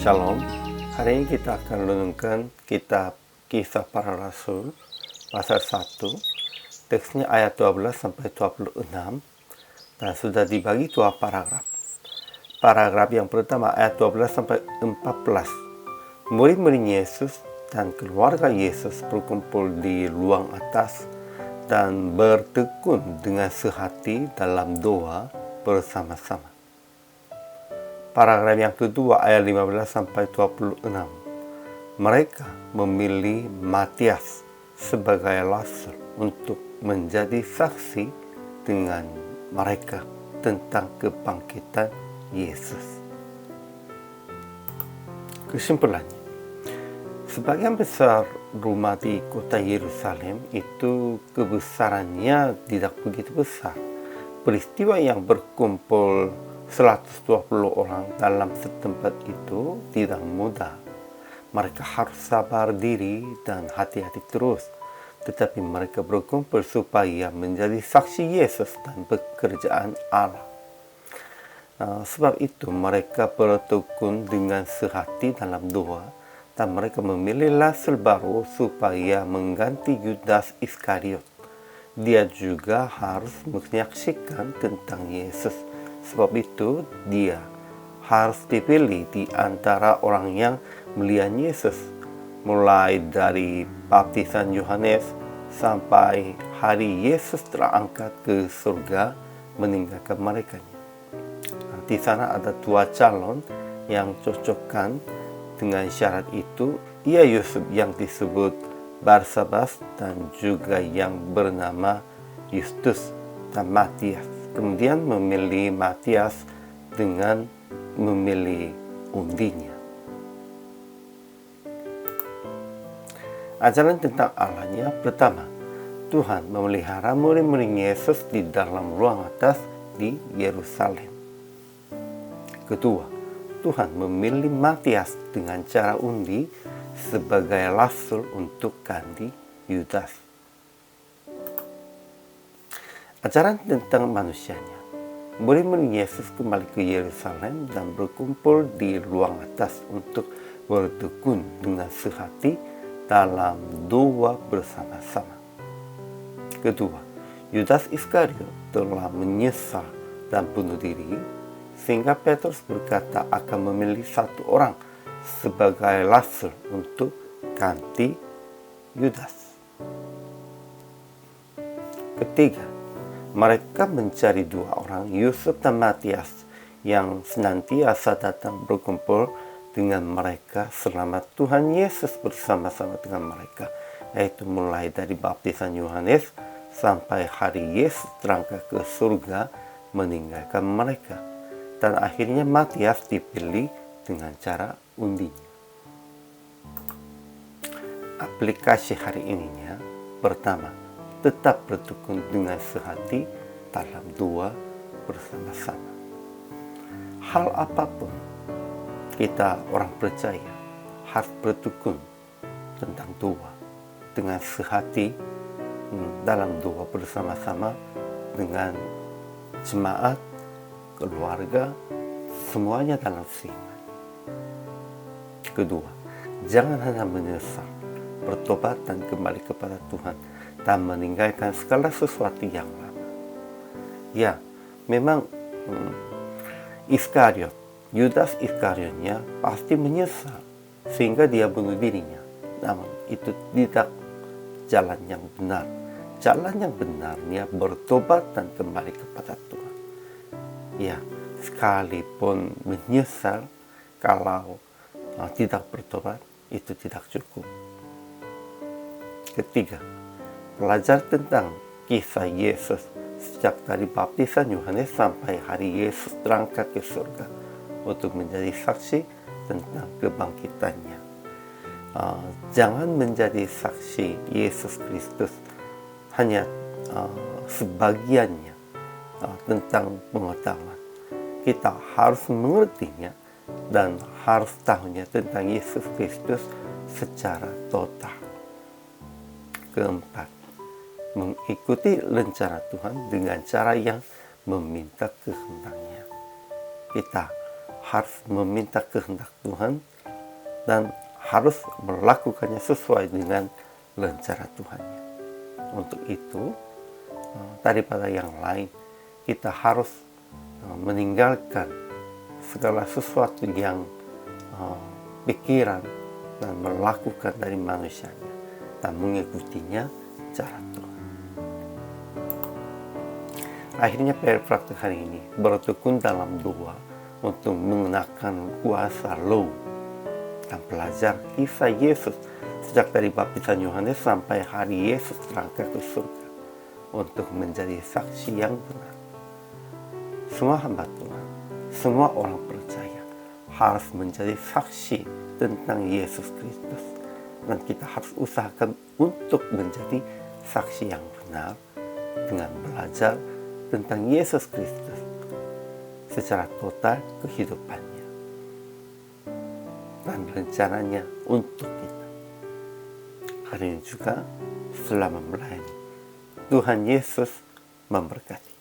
Shalom. Hari ini kita akan renungkan kitab Kisah Para Rasul pasal 1. Teksnya ayat 12 sampai 26 dan sudah dibagi dua paragraf. Paragraf yang pertama ayat 12 sampai 14. Murid-murid Yesus dan keluarga Yesus berkumpul di ruang atas dan bertekun dengan sehati dalam doa bersama-sama. Paragraf yang kedua ayat 15 sampai 26. Mereka memilih Matias sebagai rasul untuk menjadi saksi dengan mereka tentang kebangkitan Yesus. Kesimpulannya, sebagian besar rumah di kota Yerusalem itu kebesarannya tidak begitu besar. Peristiwa yang berkumpul 120 orang dalam setempat itu tidak mudah. Mereka harus sabar diri dan hati-hati terus. Tetapi mereka berkumpul supaya menjadi saksi Yesus dan pekerjaan Allah. Sebab itu mereka bertekun dengan sehati dalam doa dan mereka memilih rasul baru supaya mengganti Yudas Iskariot. Dia juga harus menyaksikan tentang Yesus. Sebab itu dia harus dipilih di antara orang yang melihat Yesus, mulai dari baptisan Yohanes sampai hari Yesus terangkat ke surga meninggalkan mereka. Di sana ada dua calon yang cocokkan dengan syarat itu. Ia Yusuf yang disebut Barsabas dan juga yang bernama Justus dan Matias. Kemudian memilih Matias dengan memilih undinya. Ajaran tentang Allahnya pertama, Tuhan memelihara murid-murid Yesus di dalam ruang atas di Yerusalem. Kedua, Tuhan memilih Matias dengan cara undi sebagai rasul untuk ganti Yudas. Ajaran tentang manusianya. Murid-murid Yesus kembali ke Yerusalem dan berkumpul di ruang atas untuk bertekun dengan sehati dalam doa bersama-sama. Kedua, Yudas Iskariot telah menyesal dan bunuh diri, sehingga Petrus berkata akan memilih satu orang sebagai rasul untuk ganti Yudas. Ketiga, mereka mencari dua orang, Yusuf dan Matias, yang senantiasa datang berkumpul dengan mereka selama Tuhan Yesus bersama-sama dengan mereka, yaitu mulai dari baptisan Yohanes sampai hari Yesus terangkat ke surga meninggalkan mereka. Dan akhirnya Matias dipilih dengan cara undinya. Aplikasi hari ininya, pertama, tetap bertekun dengan sehati dalam doa bersama-sama. Hal apapun, kita orang percaya harus bertekun tentang doa dengan sehati dalam doa bersama-sama dengan jemaat, keluarga, semuanya dalam iman. Kedua, jangan hanya menyesal, bertobat dan kembali kepada Tuhan dan meninggalkan segala sesuatu yang lama. Ya, memang Yudas Iskariotnya pasti menyesal sehingga dia bunuh dirinya. Namun itu tidak jalan yang benar. Jalan yang benarnya bertobat dan kembali kepada Tuhan. Ya, sekalipun menyesal, kalau tidak bertobat, itu tidak cukup. Ketiga, belajar tentang kisah Yesus sejak dari baptisan Yohanes sampai hari Yesus terangkat ke surga untuk menjadi saksi tentang kebangkitannya. Jangan menjadi saksi Yesus Kristus hanya sebagiannya tentang pengetahuan. Kita harus mengertinya dan harus tahunya tentang Yesus Kristus secara total. Keempat, mengikuti rencana Tuhan dengan cara yang meminta kehendaknya. Kita harus meminta kehendak Tuhan dan harus melakukannya sesuai dengan rencana Tuhannya. Untuk itu, daripada yang lain, kita harus meninggalkan segala sesuatu yang pikiran dan melakukan dari manusianya dan mengikutinya cara Tuhan. Akhirnya praktik hari ini bertekun dalam doa untuk mengenakan kuasa roh dan belajar kisah Yesus sejak dari baptisan Yohanes sampai hari Yesus terangkat ke surga untuk menjadi saksi yang benar. Semua hamba Tuhan, semua orang percaya harus menjadi saksi tentang Yesus Kristus, dan kita harus usahakan untuk menjadi saksi yang benar dengan belajar tentang Yesus Kristus secara total kehidupannya dan rencananya untuk kita. Hari ini juga selama melayani, Tuhan Yesus memberkati.